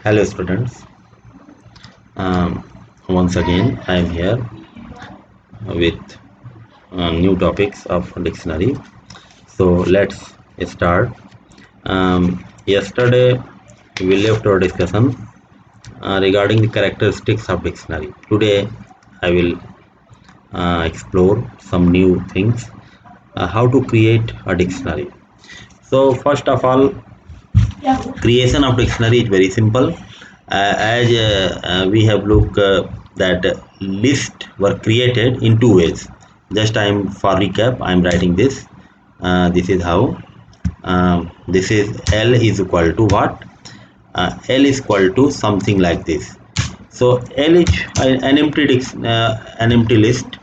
Hello students, once again I am here with new topics of dictionary. So let's start. Yesterday we left our discussion regarding the characteristics of dictionary. Today I will explore some new things, how to create a dictionary. So first of all, creation of dictionary is very simple. As we have looked that list were created in two ways. Just I am for recap, I am writing this. This is how. This is L is equal to what? L is equal to something like this. So L is an empty list.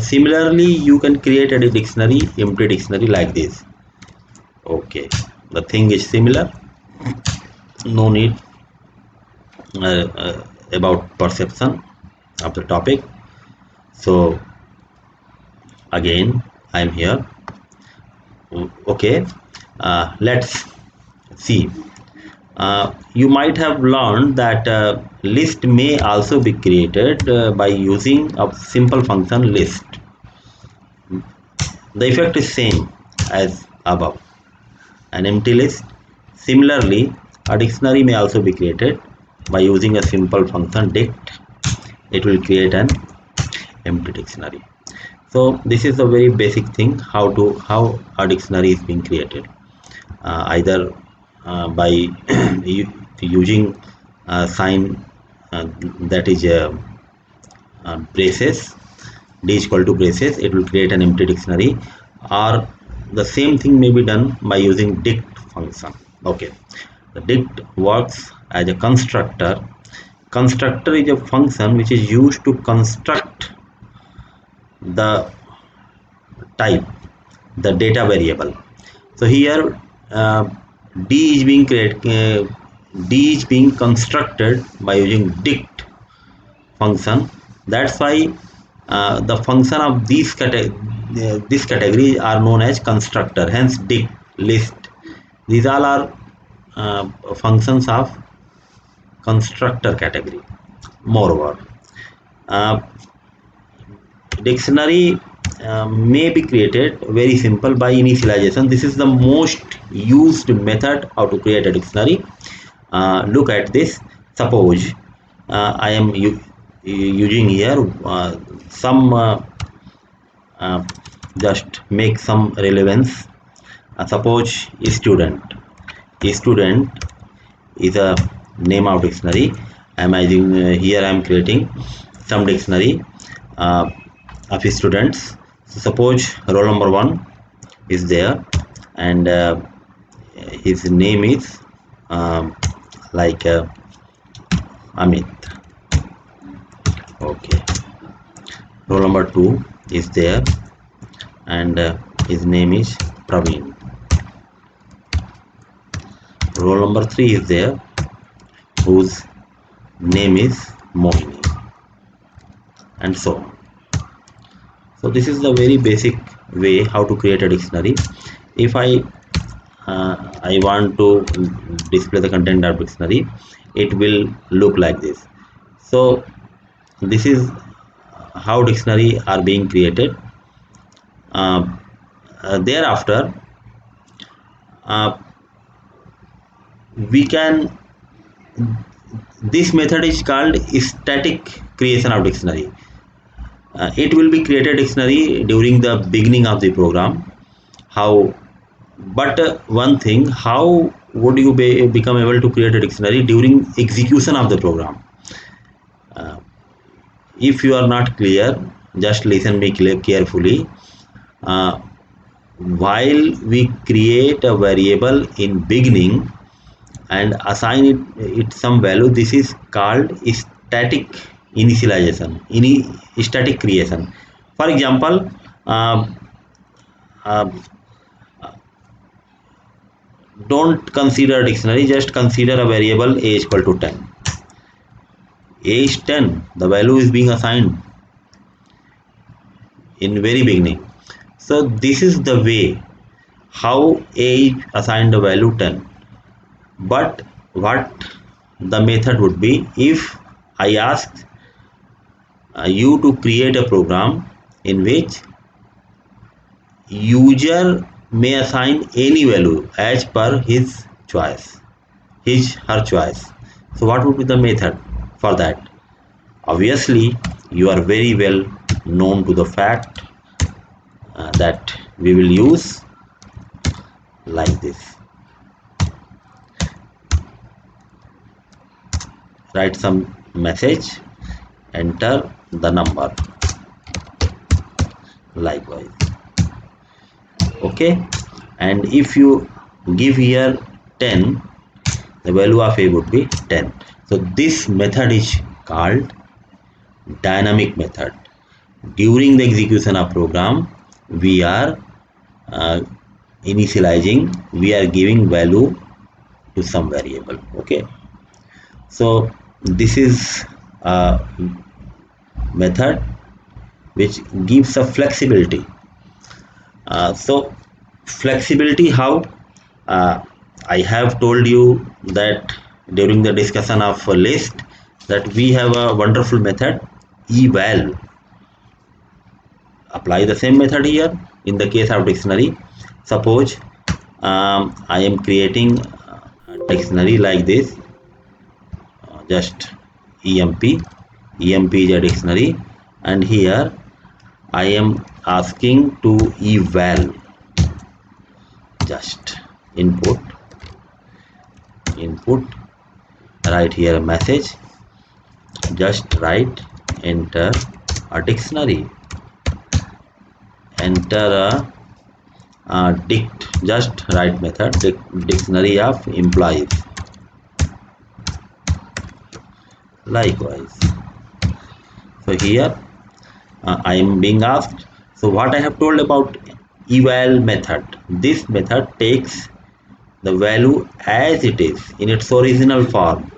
Similarly, you can create a dictionary, empty dictionary like this. Okay, the thing is similar. No need about perception of the topic. So again I am here. Okay, let's see. You might have learned that list may also be created by using a simple function list. The effect is same as above, an empty list. Similarly, a dictionary may also be created by using a simple function dict. It will create an empty dictionary. So this is a very basic thing, how a dictionary is being created, either by using sign that is braces. D is equal to braces, it will create an empty dictionary, or the same thing may be done by using dict function. Okay, the dict works as a constructor. Constructor is a function which is used to construct the type, the data variable. So here d is being d is being constructed by using dict function. That's why the function of this category are known as constructor, hence dict, list. These all are functions of constructor category. Moreover, uh, dictionary may be created very simple by initialization. This is the most used method how to create a dictionary. Look at this. Suppose I am using here some just make some relevance. Suppose student is a name of dictionary. I am using here I am creating some dictionary uh, of students. So suppose roll number 1 is there, and his name is like Amit. Okay, roll number 2 is there, and his name is Praveen. Roll number 3 is there, whose name is Mohini, and so on. So this is the very basic way how to create a dictionary. If I want to display the content of dictionary, it will look like this. So this is how dictionary are being created. uh, Thereafter uh, we can, this method is called static creation of dictionary. It will be created dictionary during the beginning of the program. How? But one thing, how would you become able to create a dictionary during execution of the program? If you are not clear, just listen me carefully. uh, while we create a variable in beginning and assign it some value, this is called static initialization, static creation. For example, uh, uh, don't consider dictionary, just consider a variable a is equal to 10. A is 10, the value is being assigned in very beginning. So this is the way how a is assigned the value 10. But what the method would be, if I ask you to create a program in which user may assign any value as per his choice, his her choice. So what would be the method for that? Obviously, you are very well known to the fact that we will use like this. Write some message, enter the number, likewise. Okay, and if you give here 10, the value of a would be 10. So this method is called dynamic method. During the execution of program, we are uh, initializing, we are giving value to some variable. Okay, so this is a method which gives a flexibility. So flexibility how? uh, I have told you that during the discussion of a list, that we have a wonderful method eval. Apply the same method here in the case of dictionary. Suppose I am creating a dictionary like this, just emp. Emp is a dictionary, and here I am asking to eval. Just input, write here a message, just write enter a dictionary, enter dict, just write method dictionary of employees, likewise. So here I am being asked. So what I have told about eval method, this method takes the value as it is in its original form.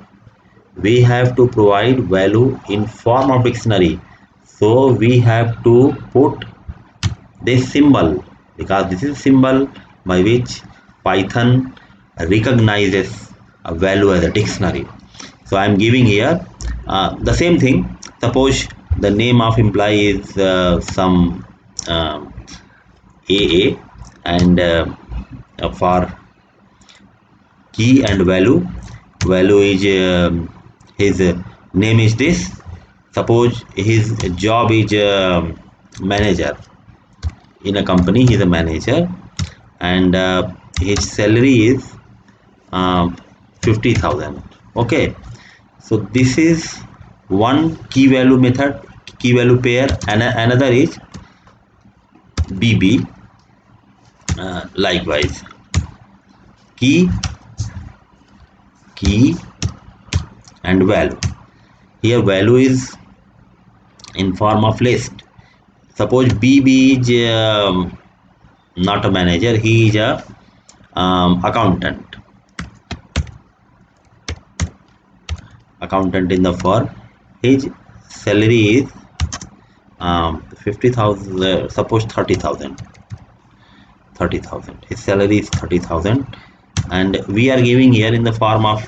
We have to provide value in form of dictionary, so we have to put this symbol, because this is symbol by which Python recognizes a value as a dictionary. So I am giving here the same thing. Suppose the name of employee is some AA, and for key and value is his name is this. Suppose his job is manager in a company, he is a manager, and his salary is uh, 50,000. Okay, so this is one key value method, key value pair, and another is bb. Likewise, key, key and value. Here value is in form of list. Suppose bb is not a manager, he is a accountant in the firm. His salary is 50,000, suppose 30,000. His salary is 30,000, and we are giving here in the form of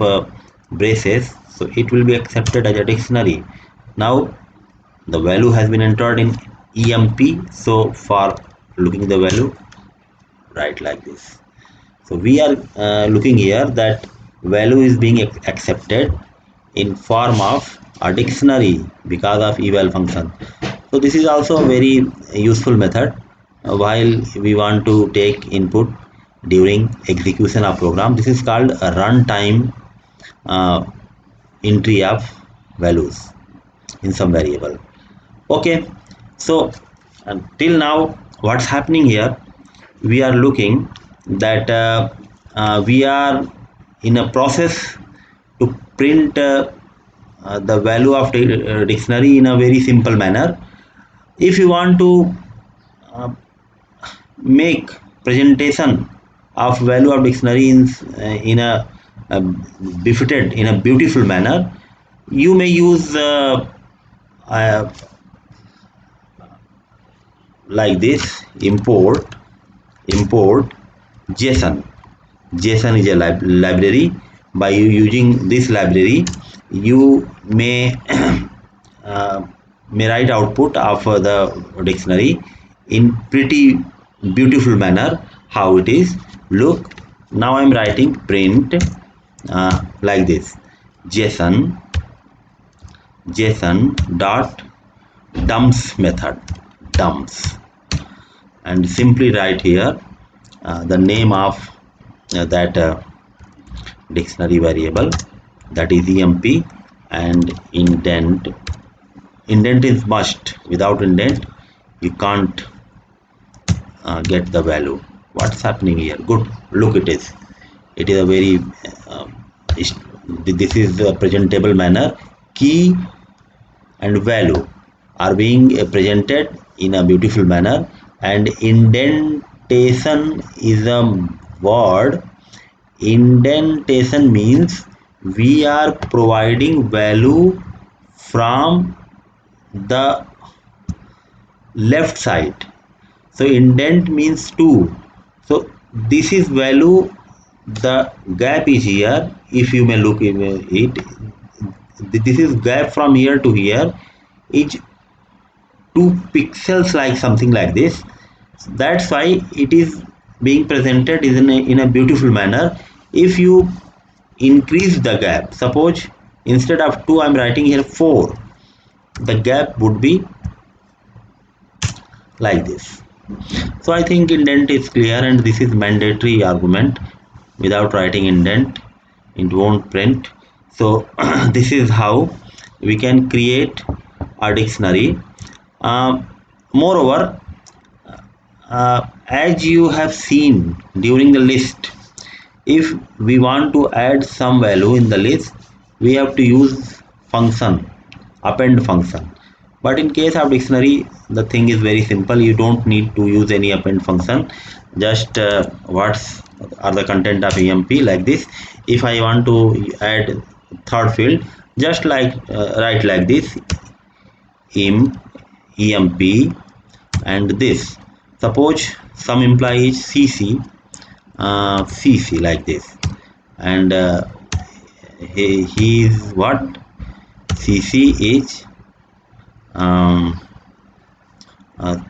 braces, so it will be accepted as a dictionary. Now the value has been entered in emp, so for looking the value, write like this. So we are looking here that value is being accepted in form of a dictionary because of eval function. So this is also a very useful method while we want to take input during execution of program. This is called a runtime uh, entry of values in some variable. Okay, so till now what's happening here, we are looking that we are in a process to print the value of the dictionary in a very simple manner. If you want to uh, make presentation of value of dictionary in a befitted, in a beautiful manner, you may use uh, like this: import json. Json is a library by using this library, you uh, may write output of the dictionary in pretty beautiful manner. How it is, look, now I'm writing print like this: json dot dumps method, dumps, and simply write here the name of that dictionary variable, that is emp, and indent is must. Without indent you can't get the value. What's happening here? Good, look, it is a very uh, this is a presentable manner. Key and value are being presented in a beautiful manner, and indentation is a word. Indentation means we are providing value from the left side. So indent means 2. So this is value, the gap is here. If you may look at it, this is gap from here to here is 2 pixels, like something like this. That's why it is being presented in a beautiful manner. If you increase the gap, suppose instead of 2 I'm writing here 4, the gap would be like this. So I think indent is clear, and this is mandatory argument. Without writing indent, it won't print. So this is how we can create a dictionary. Moreover, as you have seen during the list, if we want to add some value in the list, we have to use function, append function. But in case of dictionary, the thing is very simple. You don't need to use any append function. Just what's are the content of emp, like this. If I want to add third field, just like write like this: emp, and this. Suppose some employee is cc, like this, and he is what? cc is um,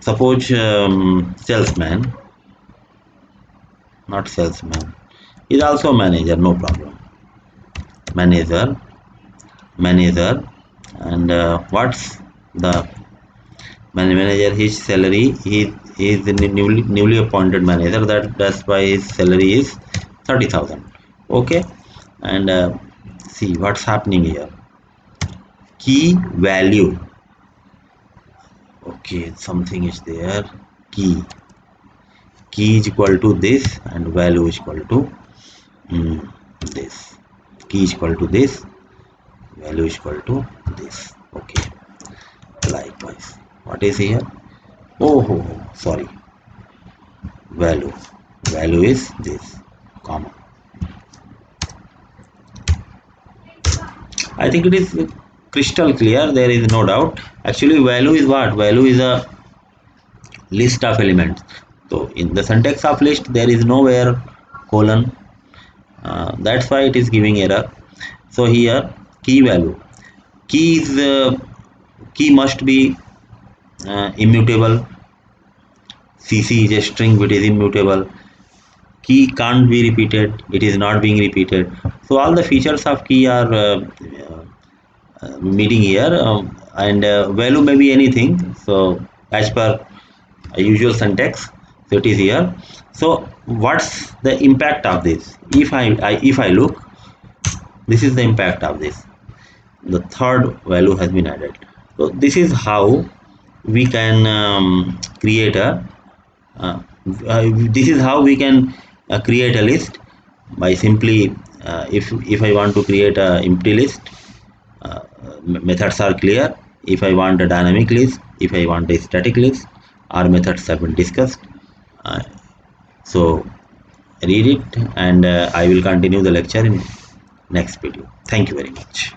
suppose salesman, not salesman, is also manager, no problem. Manager, manager, and what's the manager? His salary, he is the newly appointed manager. That's why his salary is 30,000. Okay, and see what's happening here. Key value. Okay, something is there. Key is equal to this, and value is equal to this. Key is equal to this, value is equal to this. Okay, likewise, what is here? Oh, sorry, value is this, comma. I think it is crystal clear, there is no doubt. Actually, value is what? Value is a list of elements. So in the syntax of list, there is nowhere colon. That's why it is giving error. So here, key value. Key must be immutable. cc is a string which is immutable. Key can't be repeated, it is not being repeated. So all the features of key are meeting here, and value may be anything. So as per usual syntax, so it is here. So what's the impact of this? If I look, this is the impact of this. The third value has been added. So this is how we can create a uh, this is how we can create a list by simply if I want to create a empty list, methods are clear. If I want a dynamic list, if I want a static list, our methods have been discussed. uh, so read it, and I will continue the lecture in next video. Thank you very much.